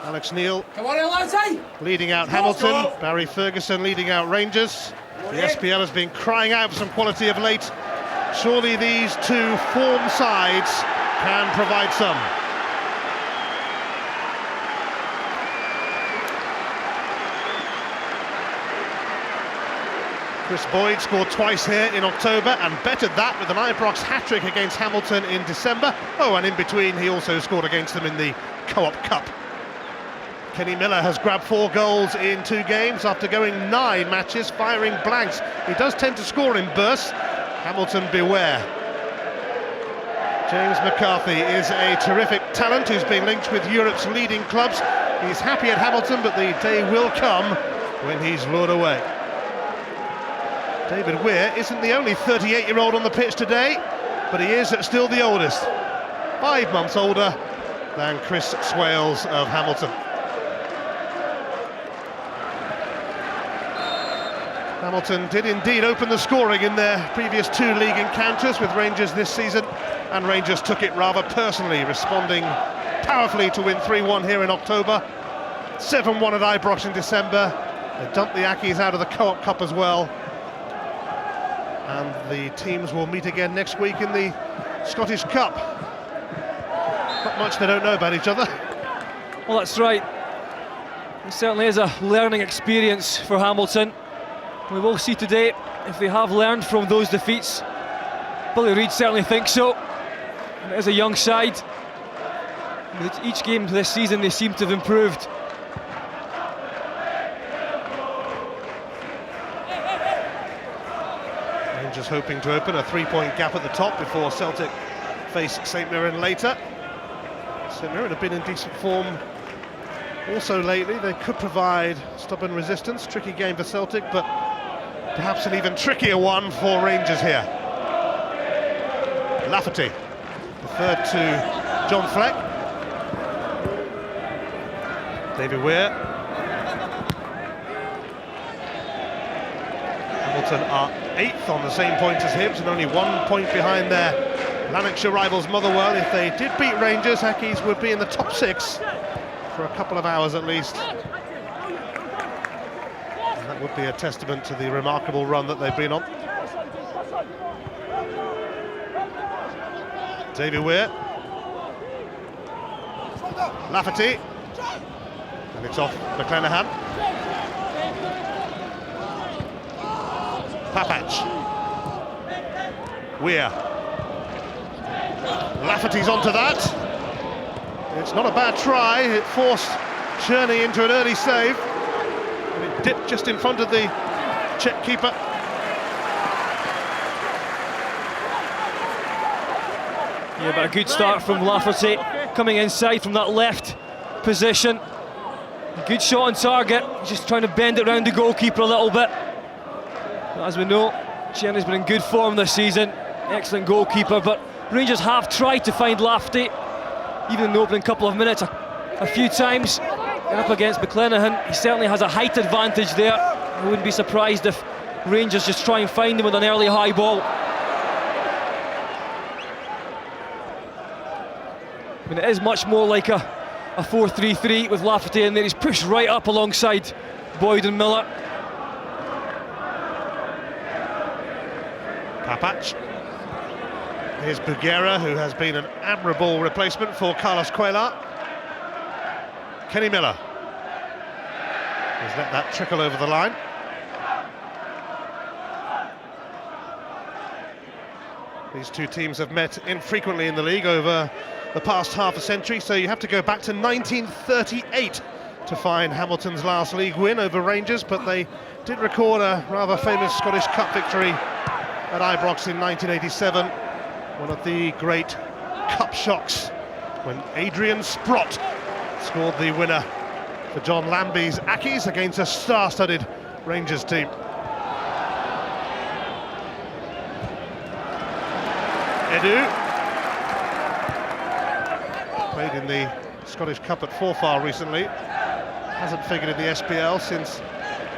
Alex Neil Come on in, lads, leading out Hamilton, Barry Ferguson leading out Rangers. The SPL has been crying out for some quality of late. Surely these two form sides can provide some. Chris Boyd scored twice here in October and bettered that with an Ibrox hat-trick against Hamilton in December. Oh, and in between he also scored against them in the Co-op Cup. Kenny Miller has grabbed 4 goals in 2 games after going 9 matches firing blanks. He does tend to score in bursts. Hamilton beware. James McCarthy is a terrific talent who's been linked with Europe's leading clubs. He's happy at Hamilton, but the day will come when he's lured away. David Weir isn't the only 38-year-old on the pitch today, but he is still the oldest. 5 months older than Chris Swales of Hamilton. Hamilton did indeed open the scoring in their previous 2 league encounters with Rangers this season, and Rangers took it rather personally, responding powerfully to win 3-1 here in October, 7-1 at Ibrox in December. They dumped the Ackies out of the Co-op Cup as well. And the teams will meet again next week in the Scottish Cup. Not much they don't know about each other. Well, that's right. It certainly is a learning experience for Hamilton. We will see today if they have learned from those defeats. Billy Reid certainly thinks so. And it is a young side. With each game this season they seem to have improved. Rangers hoping to open a 3-point gap at the top before Celtic face St Mirren later. St Mirren have been in decent form also lately. They could provide stubborn resistance. Tricky game for Celtic, but perhaps an even trickier one for Rangers here. Lafferty, deferred to John Fleck. David Weir. Hamilton are 8th on the same points as Hibs and only 1 point behind their Lanarkshire rivals Motherwell. If they did beat Rangers, Ackies would be in the top 6 for a couple of hours at least. And that would be a testament to the remarkable run that they've been on. David Weir. Lafferty. And it's off McClenaghan. Papac. Weir. Lafferty's onto that. It's not a bad try. It forced Cherney into an early save. And it dipped just in front of the Czech keeper. Yeah, but a good start from Lafferty, coming inside from that left position. Good shot on target, just trying to bend it around the goalkeeper a little bit. But as we know, Cherney's been in good form this season, excellent goalkeeper, but Rangers have tried to find Lafferty, even in the opening couple of minutes, a few times. And up against McClenaghan, he certainly has a height advantage there. I wouldn't be surprised if Rangers just try and find him with an early high ball. I mean, it is much more like a 4-3-3 with Lafferty in there. He's pushed right up alongside Boyd and Miller. Papac. Here's Bugera, who has been an admirable replacement for Carlos Cuellar. Kenny Miller has let that trickle over the line. These two teams have met infrequently in the league over the past half a century, so you have to go back to 1938 to find Hamilton's last league win over Rangers, but they did record a rather famous Scottish Cup victory at Ibrox in 1987, one of the great cup shocks when Adrian Sprott scored the winner for John Lambie's Ackies against a star-studded Rangers team. Edu played in the Scottish Cup at Forfar recently, hasn't figured in the SPL since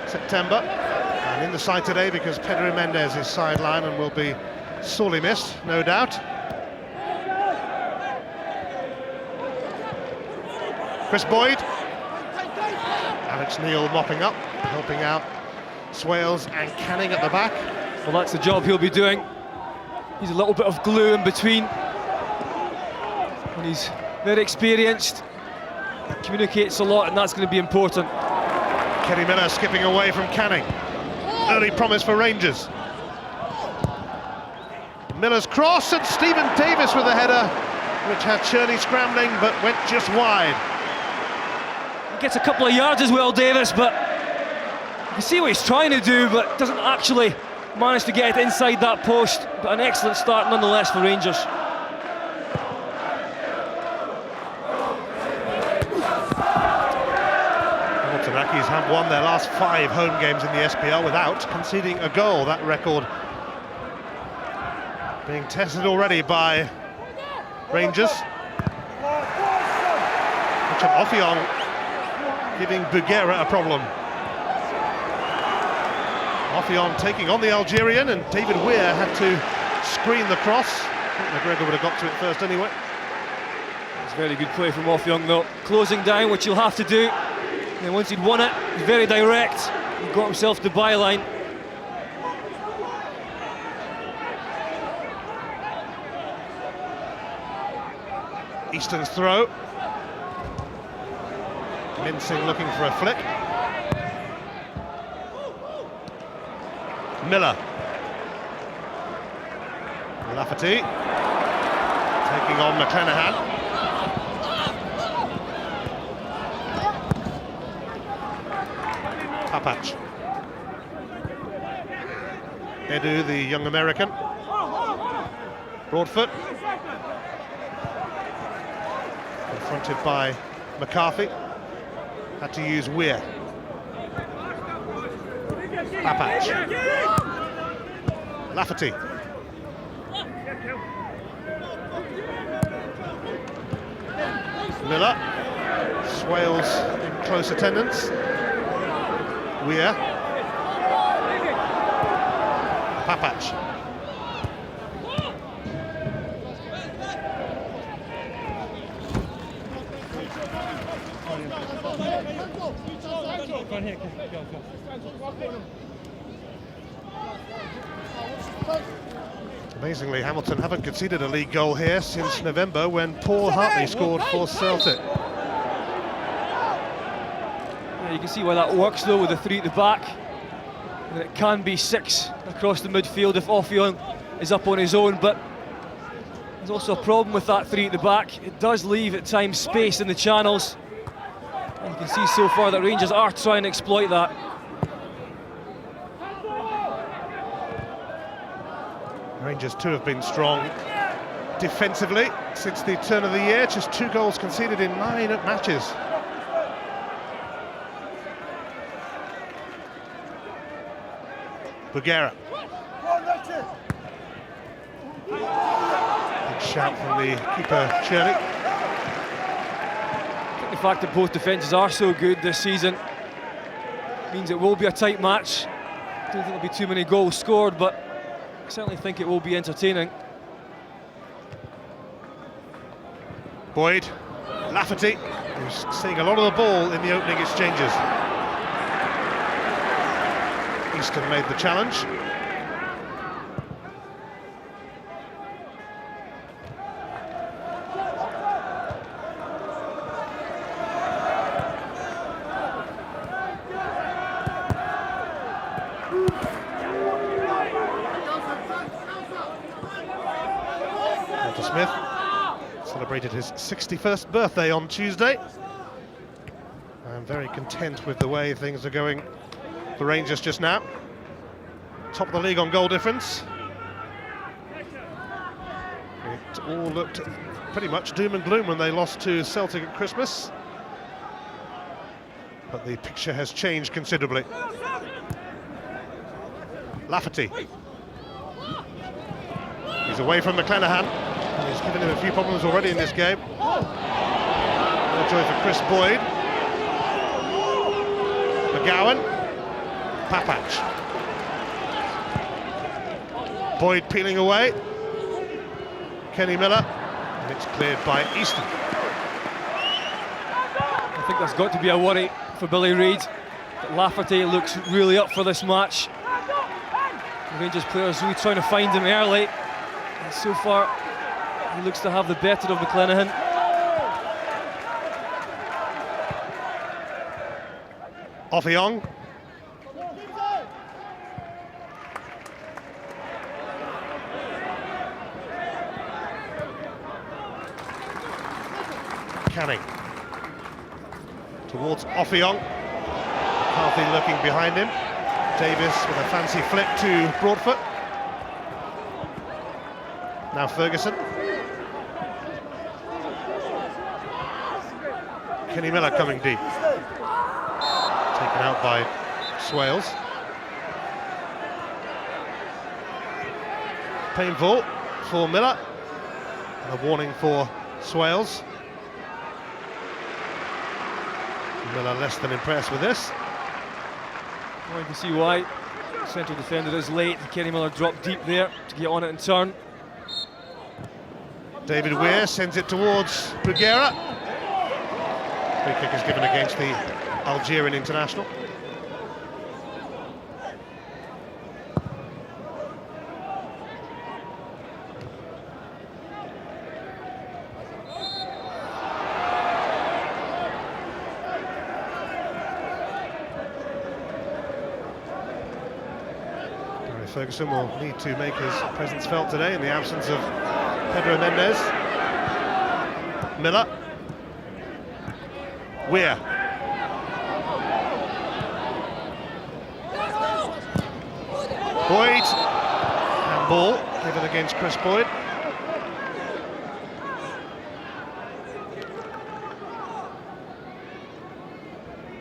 September, and in the side today because Pedro Mendes is sidelined and will be sorely missed, no doubt. Chris Boyd, Alex Neil mopping up, helping out Swales and Canning at the back. Well, that's the job he'll be doing. He's a little bit of glue in between. And he's very experienced, communicates a lot, and that's going to be important. Kenny Miller skipping away from Canning. Early promise for Rangers. Miller's cross, and Stephen Davis with a header, which had Cherney scrambling but went just wide. He gets a couple of yards as well, Davis, but you can see what he's trying to do, but doesn't actually manage to get it inside that post. But an excellent start nonetheless for Rangers. Hamilton Accies have won their last 5 home games in the SPL without conceding a goal. That record being tested already by Rangers. Richard Offiong giving Bugera a problem. Offiong taking on the Algerian, and David Weir had to screen the cross. I think McGregor would have got to it first anyway. It's very good play from Offiong though. Closing down, which he'll have to do. And then once he'd won it, he's very direct. He got himself to byline. Easton's throw. Mincing looking for a flick. Miller. Lafferty taking on McClanahan. Papach. Edu, the young American. Broadfoot. Confronted by McCarthy. Had to use Weir. Papach. Lafferty. Miller. Swales in close attendance. Weir. Papach. Amazingly, Hamilton haven't conceded a league goal here since November when Paul Hartley scored for Celtic. Yeah, you can see why that works though with the 3 at the back. And it can be 6 across the midfield if Offiong is up on his own, but there's also a problem with that 3 at the back. It does leave at times space in the channels. And you can see so far that Rangers are trying to exploit that. Rangers too have been strong defensively since the turn of the year, just 2 goals conceded in 9 matches. Bugera. Big shout from the keeper, Cherney. I think the fact that both defences are so good this season means it will be a tight match. I don't think there'll be too many goals scored, but I certainly think it will be entertaining. Boyd, Lafferty, who's seeing a lot of the ball in the opening exchanges. Easton made the challenge. Walter Smith celebrated his 61st birthday on Tuesday. I'm very content with the way things are going for Rangers just now. Top of the league on goal difference. It all looked pretty much doom and gloom when they lost to Celtic at Christmas. But the picture has changed considerably. Lafferty. He's away from McClanahan. He's given him a few problems already in this game. No joy for Chris Boyd. McGowan. Papach. Boyd peeling away. Kenny Miller. And it's cleared by Easton. I think that's got to be a worry for Billy Reid. But Lafferty looks really up for this match. The Rangers players really trying to find him early. And so far, he looks to have the better of McClenaghan. Offiong. Canning. Towards Offiong. McCarthy looking behind him. Davis with a fancy flick to Broadfoot. Now Ferguson. Kenny Miller coming deep. Taken out by Swales. Painful for Miller. And a warning for Swales. Miller less than impressed with this. Well, you can see why. Central defender is late. Kenny Miller dropped deep there to get on it and turn. David Weir sends it towards Bruguera. Free kick is given against the Algerian international. Ferguson will need to make his presence felt today in the absence of Pedro Mendes. Miller. Weir. Boyd. And ball given against Chris Boyd.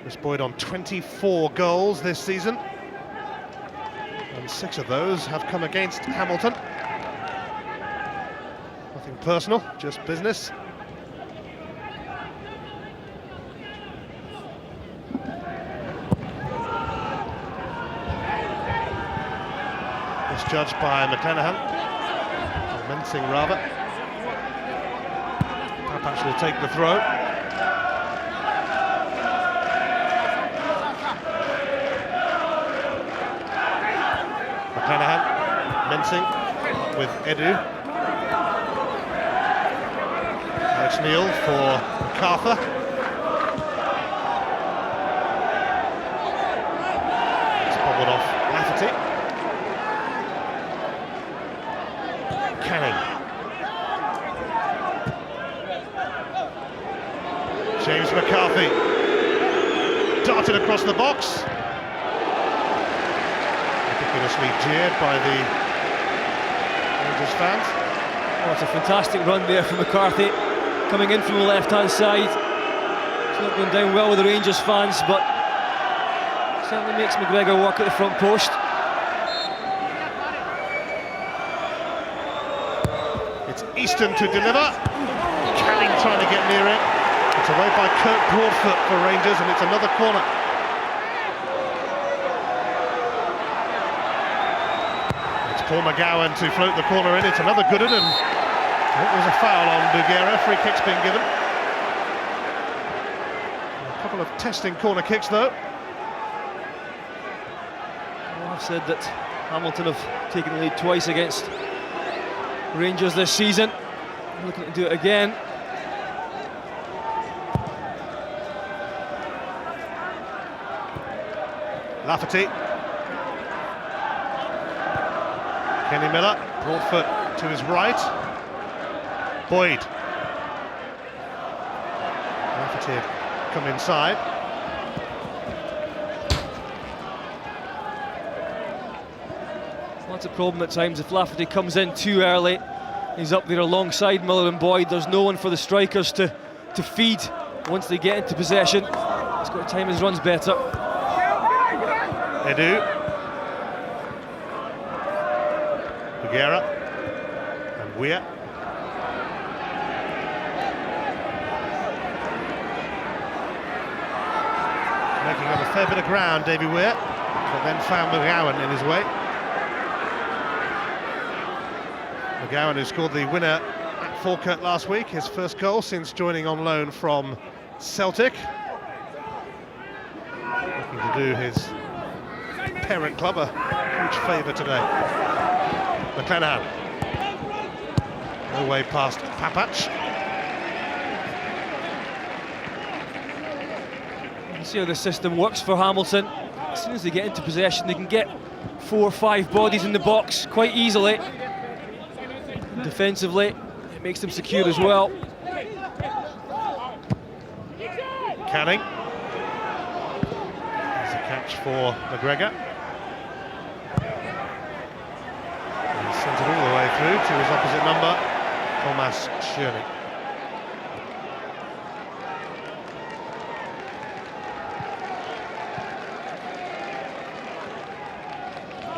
Chris Boyd on 24 goals this season. And 6 of those have come against Hamilton. Nothing personal, just business. Misjudged by McClenaghan. Or Mensing rather. Perhaps will take the throw. McClenaghan, Mensing with Edu. Alex Neil for MacArthur. It's bobbled off Lafferty. Canning. James McCarthy darted across the box. Ridiculously jeered by the Rangers fans. Oh, it's a fantastic run there from McCarthy, coming in from the left-hand side. It's not going down well with the Rangers fans, but certainly makes McGregor work at the front post. It's Easton to deliver. Canning trying to get near it. It's away by Kurt Broadfoot for Rangers, and it's another corner. Paul McGowan to float the corner in. It's another good one, and I think there's a foul on Bruguera. Free kick's been given. A couple of testing corner kicks though. Well, I've said that Hamilton have taken the lead twice against Rangers this season. Looking to do it again. Lafferty. Kenny Miller, Broadfoot to his right. Boyd. Lafferty had come inside. Well, that's a problem at times if Lafferty comes in too early. He's up there alongside Miller and Boyd. There's no one for the strikers to feed once they get into possession. He's got to time his runs better. Edu. Bruguera and Weir. Making up a fair bit of ground, Davy Weir, but then found McGowan in his way. McGowan, who scored the winner at Falkirk last week, his first goal since joining on loan from Celtic. Looking to do his parent club a huge favour today. McClenaghan. No way past Papac. You see how the system works for Hamilton. As soon as they get into possession, they can get 4 or 5 bodies in the box quite easily. Defensively, it makes them secure as well. Canning. There's a catch for McGregor. He sent it all the way through to his opposite number, Thomas Tierney.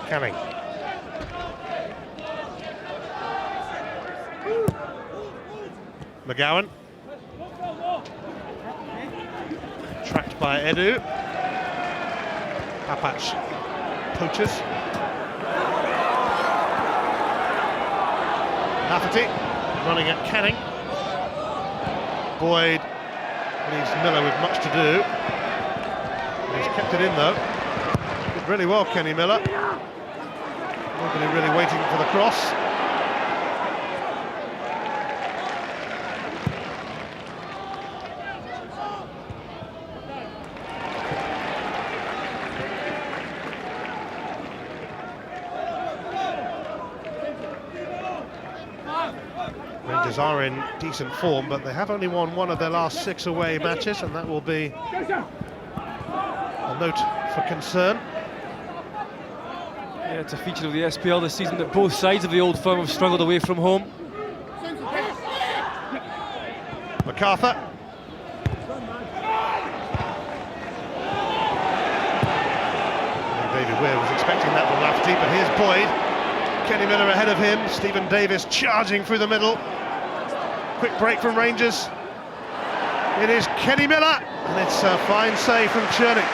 Canning. McGowan. Tracked by Edu. Papac poaches. Lafferty running at Canning. Boyd leaves Miller with much to do. He's kept it in though. Did really well, Kenny Miller. Nobody really waiting for the cross. Rangers are in decent form, but they have only won 1 of their last 6 away matches, and that will be a note for concern. Yeah, it's a feature of the SPL this season that both sides of the Old Firm have struggled away from home. MacArthur. David Weir was expecting that from Lafferty, but here's Boyd. Kenny Miller ahead of him. Stephen Davis charging through the middle. Quick break from Rangers. It is Kenny Miller, and it's a fine save from Tierney.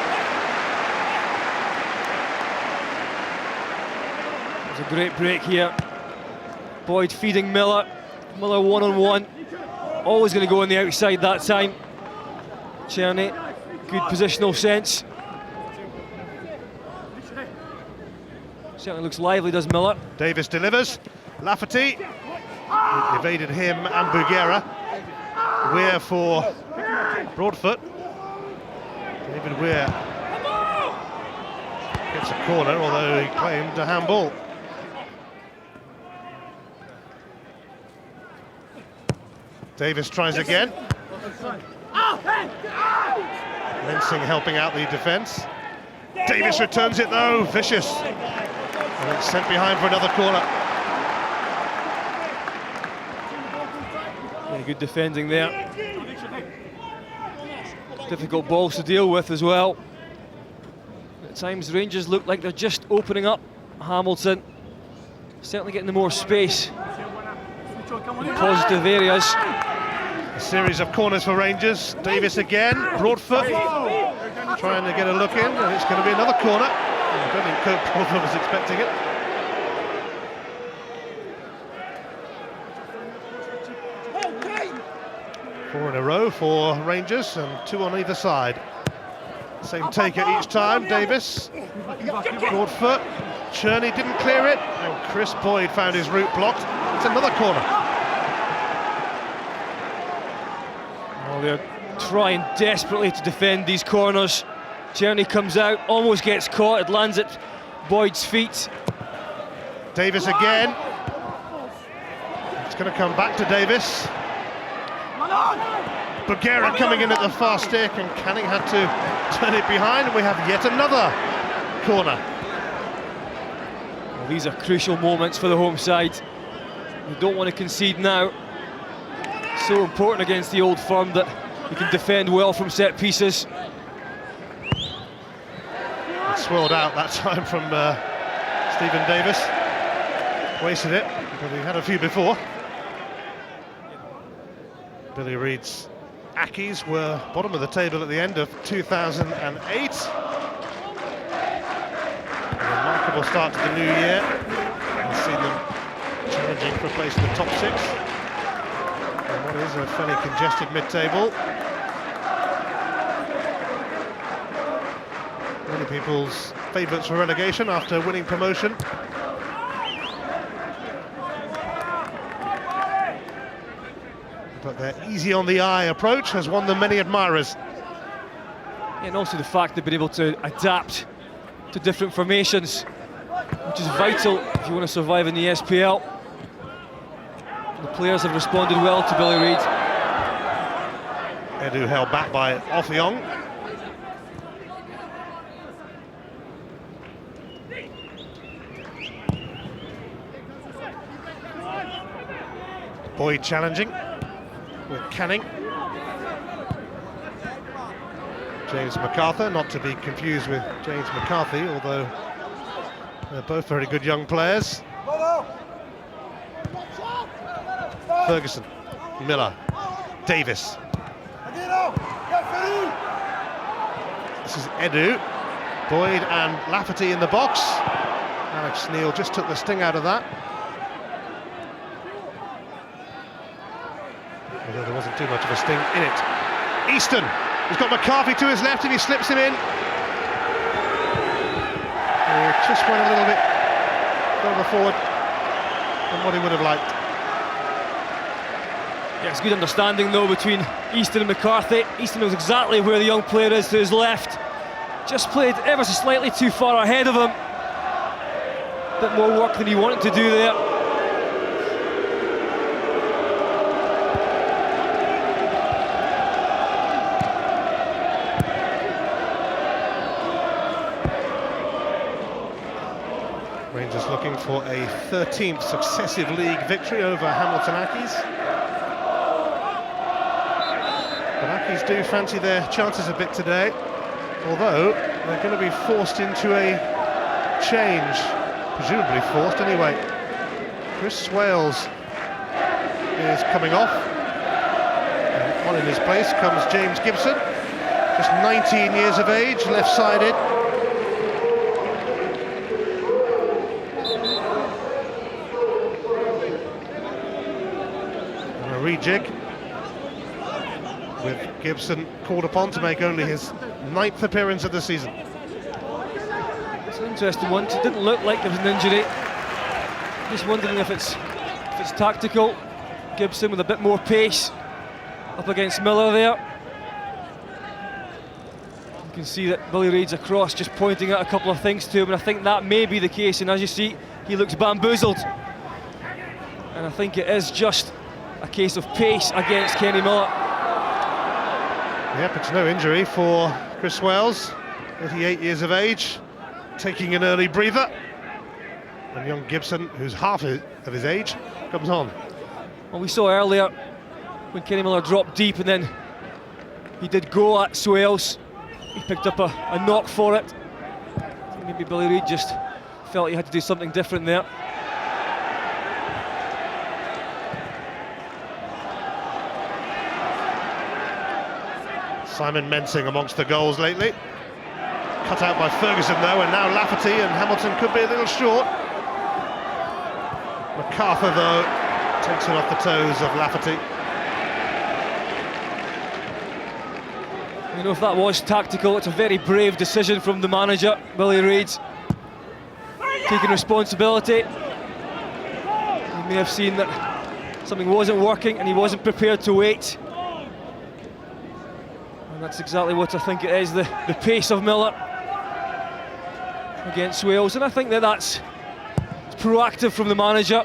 It's a great break here. Boyd feeding Miller. Miller one-on-one. Always going to go on the outside that time. Tierney, good positional sense. Certainly looks lively, does Miller. Davis delivers. Lafferty evaded him and Bugera. Weir for Broadfoot. David Weir gets a corner, although he claimed a handball. Davis tries again. Lensing helping out the defence. Davis returns it though, vicious. And it's sent behind for another corner. Yeah, good defending there. Difficult balls to deal with as well. At times Rangers look like they're just opening up Hamilton. Certainly getting the more space in positive areas. A series of corners for Rangers. Davis again, Broadfoot trying to get a look in, and it's going to be another corner. I don't think Cope Broadfoot was expecting it. Four in a row for Rangers, and 2 on either side. Same taker each time. Davis, Broadfoot, Tierney didn't clear it, and Chris Boyd found his route blocked. It's another corner. Oh, they're trying desperately to defend these corners. Tierney comes out, almost gets caught, it lands at Boyd's feet. Davis again. It's going to come back to Davis. Bugera coming in at the far stick, and Canning had to turn it behind, and we have yet another corner. Well, these are crucial moments for the home side. They don't want to concede now. So important against the Old Firm that you can defend well from set pieces. It swirled out that time from Stephen Davis. Wasted it, but he had a few before. Billy Reid's Accies were bottom of the table at the end of 2008. A remarkable start to the new year. We've seen them challenging for a place in the top 6. And what is a fairly congested mid-table. people's favourites for relegation after winning promotion. But their easy on the eye approach has won them many admirers. And also the fact they've been able to adapt to different formations, which is vital if you want to survive in the SPL. The players have responded well to Billy Reid. Edu held back by Offiong. Boyd challenging with Canning. James MacArthur, not to be confused with James McCarthy, although they're both very good young players. Ferguson, Miller, Davis. This is Edu, Boyd and Lafferty in the box. Alex Neil just took the sting out of that. Although there wasn't too much of a sting in it. Easton, he's got McCarthy to his left and he slips him in. Just went a little bit further forward than what he would have liked. Yeah, it's good understanding though between Easton and McCarthy. Easton knows exactly where the young player is to his left. Just played ever so slightly too far ahead of him. Bit more work than he wanted to do there. Rangers looking for a 13th successive league victory over Hamilton Accies. But Accies do fancy their chances a bit today, although they're going to be forced into a change, presumably forced anyway. Chris Swales is coming off, and on in his place comes James Gibson, just 19 years of age, left-sided. Rejig, with Gibson called upon to make only his 9th appearance of the season. It's an interesting one. It didn't look like there was an injury. Just wondering if it's tactical. Gibson with a bit more pace up against Miller there. You can see that Billy Reid's across, just pointing out a couple of things to him, and I think that may be the case. And as you see, he looks bamboozled. And I think it is just a case of pace against Kenny Miller. Yep, it's no injury for Chris Swales, 88 years of age, taking an early breather. And young Gibson, who's half of his age, comes on. Well, we saw earlier when Kenny Miller dropped deep and then he did go at Swales. He picked up a knock for it. I think maybe Billy Reid just felt he had to do something different there. Simon Mensing amongst the goals lately. Cut out by Ferguson though, and now Lafferty, and Hamilton could be a little short. MacArthur though takes it off the toes of Lafferty. You know, if that was tactical, it's a very brave decision from the manager, Billy Reid. Taking responsibility. He may have seen that something wasn't working and he wasn't prepared to wait. And that's exactly what I think it is, the pace of Miller against Swales. And I think that's proactive from the manager.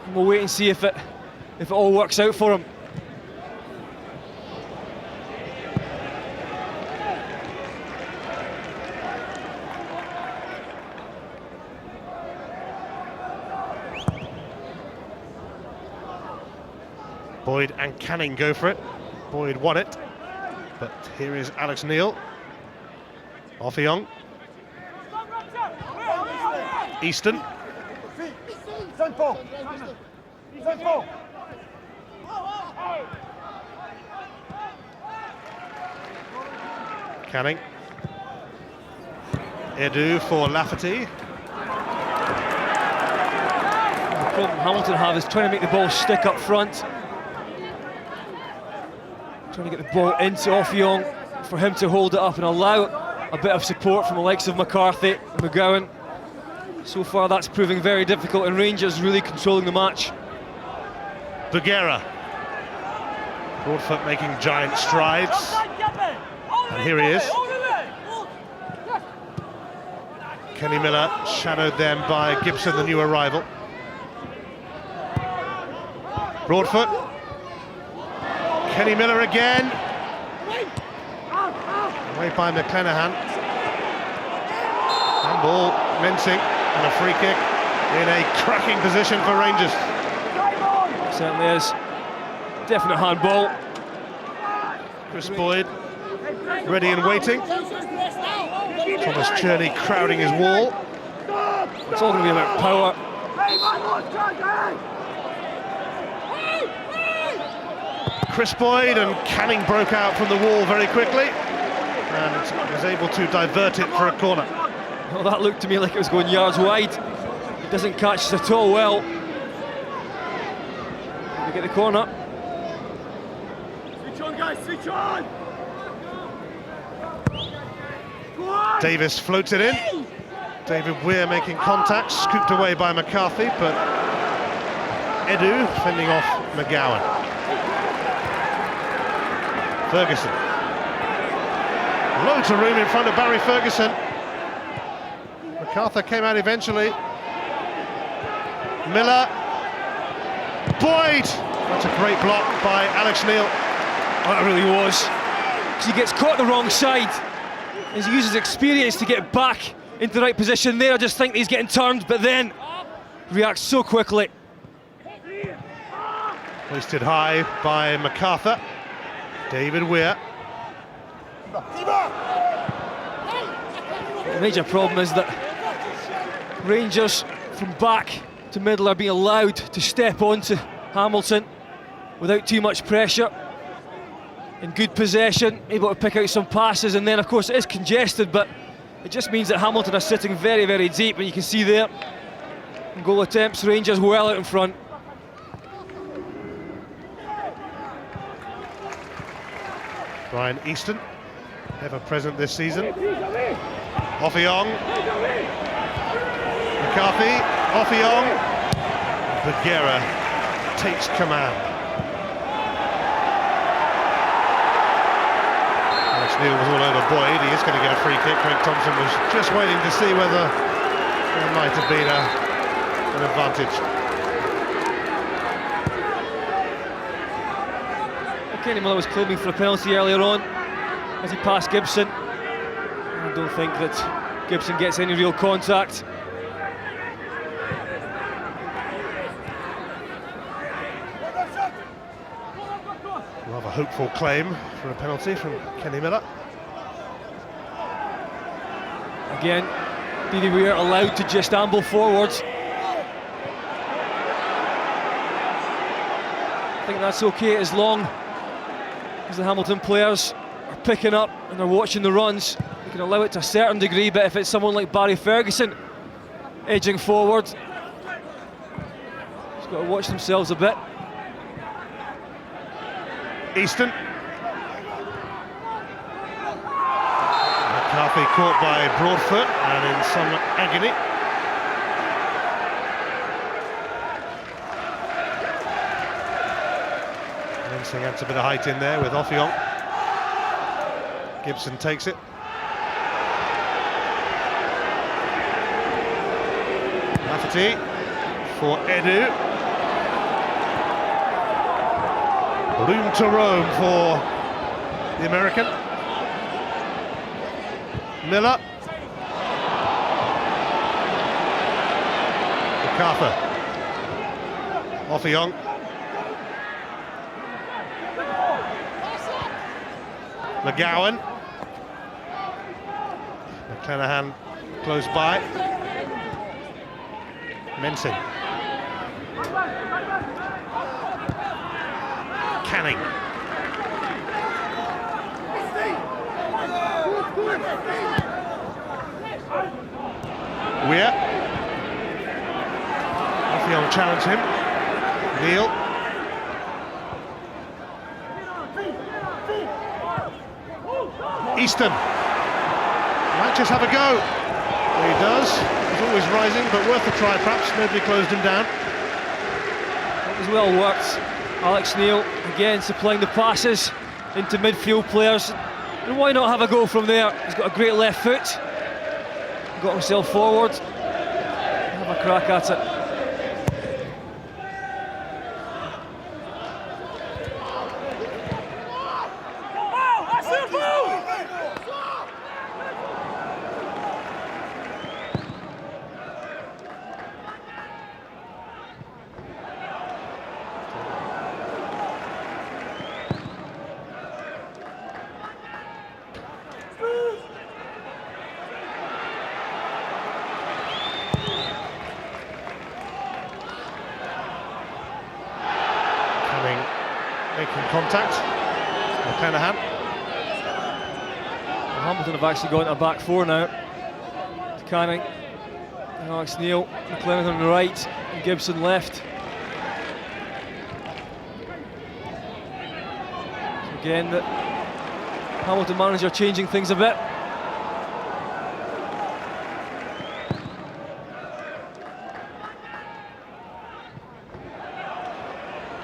And we'll wait and see if it all works out for him. Boyd and Canning go for it. Boyd won it, but here is Alex Neil. Offiong. Easton. Canning. Edu for Lafferty. The problem Hamilton have is trying to make the ball stick up front. Trying to get the ball into Offiong for him to hold it up and allow a bit of support from the likes of McCarthy and McGowan. So far that's proving very difficult, and Rangers really controlling the match. Bugera. Broadfoot making giant strides. And here he is. Kenny Miller shadowed then by Gibson, the new arrival. Broadfoot. Kenny Miller again. Away by McClenahan. Handball, Mensing, and a free kick in a cracking position for Rangers. Certainly is. Definite handball. Chris Boyd ready and waiting. Thomas Cherney crowding his wall. It's all going to be about power. Chris Boyd, and Canning broke out from the wall very quickly and was able to divert it for a corner. Well, that looked to me like it was going yards wide. It doesn't catch it at all well. We get the corner. Switch on, guys, switch on! Davis floats it in. David Weir making contact, scooped away by McCarthy, but Edu fending off McGowan. Ferguson. Loads of room in front of Barry Ferguson. MacArthur came out eventually. Miller. Boyd! That's a great block by Alex Neil. That really was. Because he gets caught the wrong side. As he uses experience to get back into the right position there. I just think he's getting turned, but then reacts so quickly. Hoisted high by MacArthur. David Weir. The major problem is that Rangers from back to middle are being allowed to step onto Hamilton without too much pressure. In good possession, able to pick out some passes, and then of course it is congested, but it just means that Hamilton are sitting very, very deep, and you can see there, goal attempts, Rangers well out in front. Brian Easton, ever present this season. Offiong. McCarthy, Offiong. Bugera takes command. Alex Neil was all over Boyd. He is going to get a free kick. Craig Thompson was just waiting to see whether there might have been an advantage. Kenny Miller was claiming for a penalty earlier on as he passed Gibson. I don't think that Gibson gets any real contact. Rather hopeful claim for a penalty from Kenny Miller. Again, Didi Weir allowed to just amble forwards. I think that's okay as long as the Hamilton players are picking up and they're watching the runs. They can allow it to a certain degree, but if it's someone like Barry Ferguson edging forward, he's got to watch themselves a bit. Easton. McCarthy caught by Broadfoot and in some agony. Mensing adds a bit of height in there with Offiong. Gibson takes it. Lafferty for Edu. Room to roam for the American. Miller. MacArthur. Offiong. McGowan. McClenahan close by. Mensing. Canning. Weir. Offiong challenge him. Neil. Easton. Might just have a go. He does. He's always rising, but worth a try perhaps. Nobody closed him down. That was well worked. Alex Neil again supplying the passes into midfield players. And why not have a go from there? He's got a great left foot. Got himself forward. Have a crack at it. Making contact. McClenaghan. Hamilton have actually gone to a back four now. Canning, Alex Neil, McClenaghan on the right, and Gibson left. So again, the Hamilton manager changing things a bit.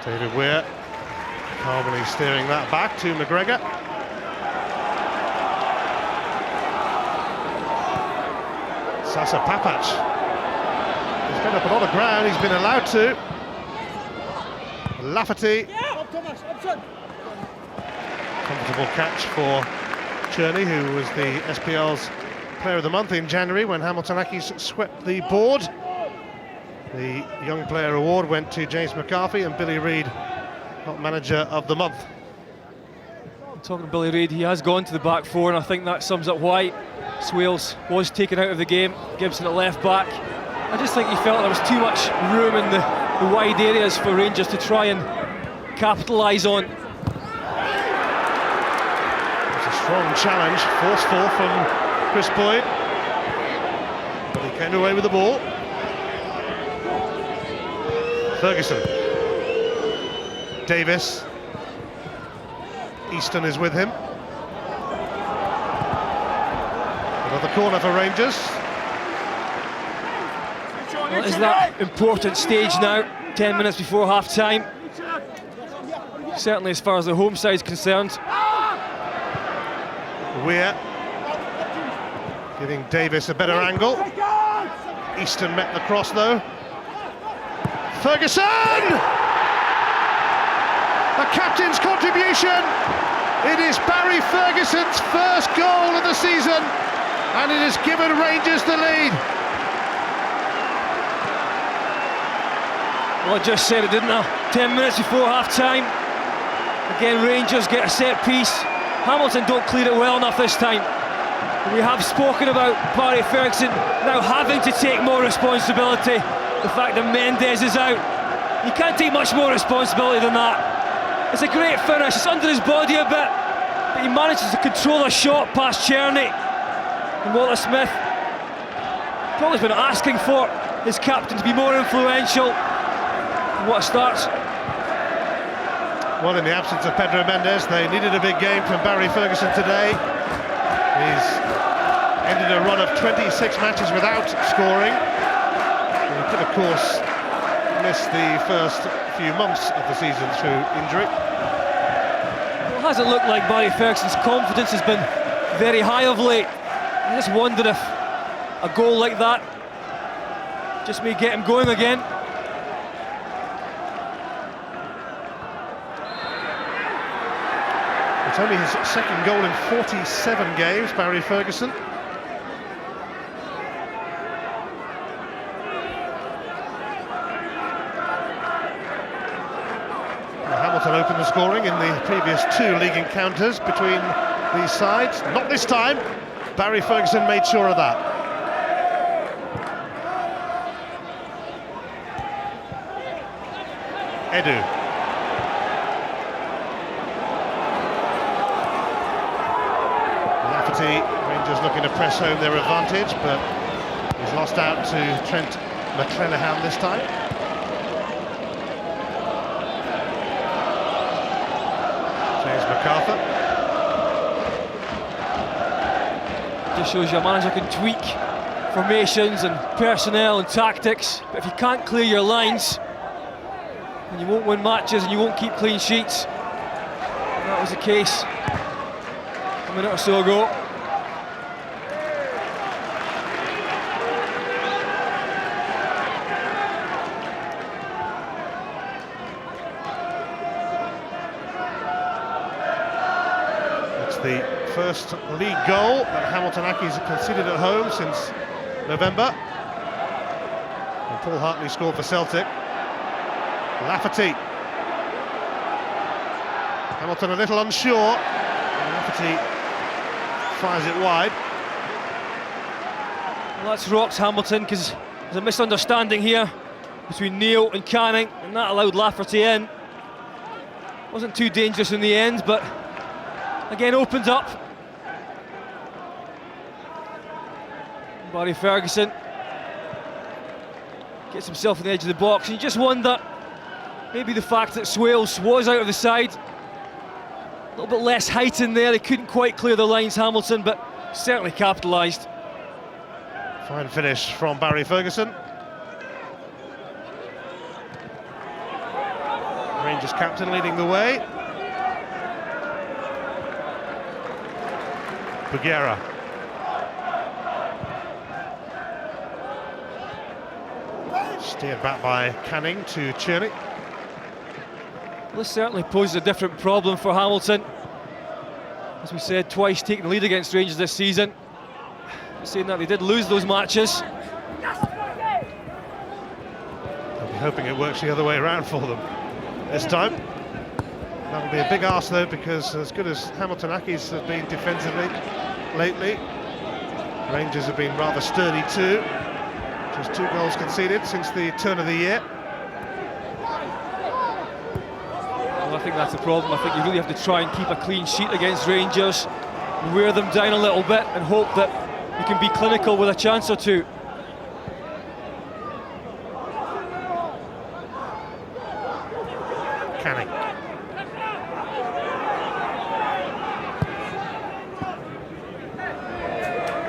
David Weir calmly steering that back to McGregor. Sasa Papac. He's been up a lot of ground, he's been allowed to. Lafferty. Comfortable catch for Cherney, who was the SPL's Player of the Month in January when Hamilton Accies swept the board. The Young Player Award went to James McCarthy, and Billy Reid got Manager of the Month. Talking to Billy Reid, he has gone to the back four, and I think that sums up why Swales was taken out of the game. Gibson at left back. I just think he felt there was too much room in the wide areas for Rangers to try and capitalise on. It's a strong challenge, forceful from Chris Boyd, but he came away with the ball. Ferguson. Davis. Easton is with him. Another corner for Rangers. Well, is that important stage now, 10 minutes before half-time? Certainly as far as the home side's concerned. Weir giving Davis a better angle. Easton met the cross though. Ferguson! A captain's contribution! It is Barry Ferguson's first goal of the season, and it has given Rangers the lead. Well, I just said it, didn't I? 10 minutes before half-time. Again, Rangers get a set piece. Hamilton don't clear it well enough this time. We have spoken about Barry Ferguson now having to take more responsibility. The fact that Mendes is out, he can't take much more responsibility than that. It's a great finish, it's under his body a bit, but he manages to control a shot past Cherney. And Walter Smith probably been asking for his captain to be more influential. And what a start. Well, in the absence of Pedro Mendes, they needed a big game from Barry Ferguson today. He's ended a run of 26 matches without scoring. He could, of course, miss the first few months of the season through injury. Well, it hasn't looked like Barry Ferguson's confidence has been very high of late. I just wonder if a goal like that just may get him going again. It's only his second goal in 47 games, Barry Ferguson. Hamilton opened the scoring in the previous two league encounters between these sides. Not this time. Barry Ferguson made sure of that. Edu. Rangers looking to press home their advantage, but he's lost out to Trent McClenaghan this time. James McArthur. Just shows you a manager can tweak formations and personnel and tactics, but if you can't clear your lines, then you won't win matches and you won't keep clean sheets. And that was the case a minute or so ago. It's the first league goal that Hamilton Accies have conceded at home since November. And Paul Hartley scored for Celtic. Lafferty. Hamilton a little unsure. And Lafferty fires it wide. Well, that's rocked Hamilton because there's a misunderstanding here between Neil and Canning, and that allowed Lafferty in. Wasn't too dangerous in the end, but again opens up. Barry Ferguson gets himself on the edge of the box, and you just wonder, maybe the fact that Swales was out of the side, a little bit less height in there, they couldn't quite clear the lines, Hamilton, but certainly capitalised. Fine finish from Barry Ferguson. Rangers captain leading the way. Bougherra. Steered back by Canning to Tierney. Well, this certainly poses a different problem for Hamilton. As we said, twice taking the lead against Rangers this season. Saying that they did lose those matches. They'll be hoping it works the other way around for them this time. That'll be a big ask though, because as good as Hamilton Accies have been defensively lately, Rangers have been rather sturdy too. Just 2 goals conceded since the turn of the year. Well, I think that's the problem. I think you really have to try and keep a clean sheet against Rangers, wear them down a little bit and hope that you can be clinical with a chance or two. Canning.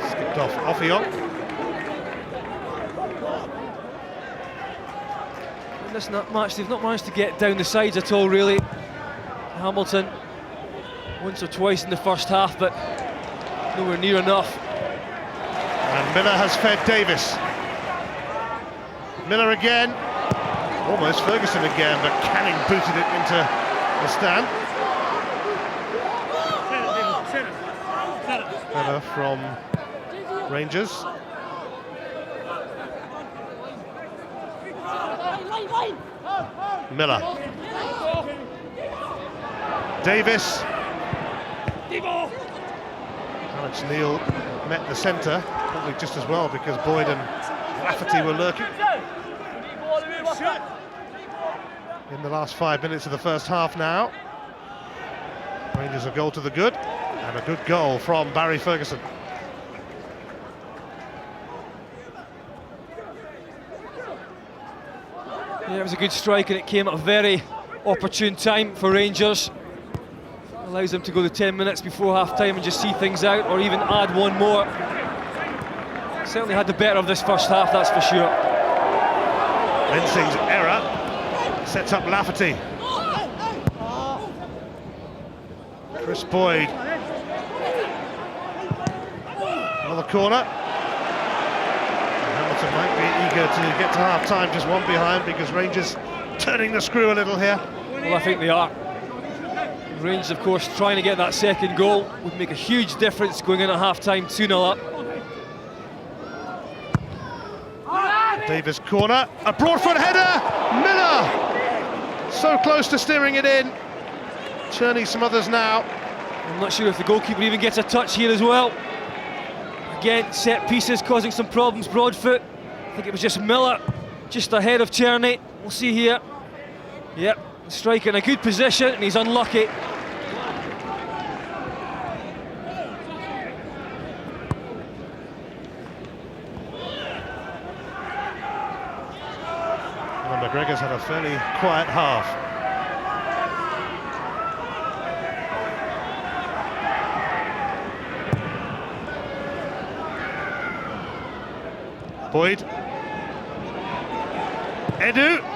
Skipped off Offiong. In this match, they've not managed to get down the sides at all, really. Hamilton, once or twice in the first half, but nowhere near enough. And Miller has fed Davis. Miller again. Almost Ferguson again, but Canning booted it into the stand. Miller from Rangers. Miller. Davis. Alex Neil met the centre, probably just as well because Boyd and Lafferty were lurking. In the last 5 minutes of the first half now. Rangers a goal to the good, and a good goal from Barry Ferguson. Yeah, it was a good strike and it came at a very opportune time for Rangers. Allows them to go the 10 minutes before half-time and just see things out, or even add one more. Certainly had the better of this first half, that's for sure. Lensing's error sets up Lafferty. Chris Boyd. Another corner. Hamilton might be eager to get to half-time, just one behind, because Rangers turning the screw a little here. Well, I think they are. Rangers, of course, trying to get that second goal would make a huge difference going in at half-time, 2-0 up. Davis corner, a broad foot header, Miller! So close to steering it in. Tierney smothers now. I'm not sure if the goalkeeper even gets a touch here as well. Again, set pieces causing some problems, Broadfoot. I think it was just Miller, just ahead of Tierney. We'll see here. Yep, striker in a good position, and he's unlucky. Well, McGregor's had a fairly quiet half. Boyd. Edu.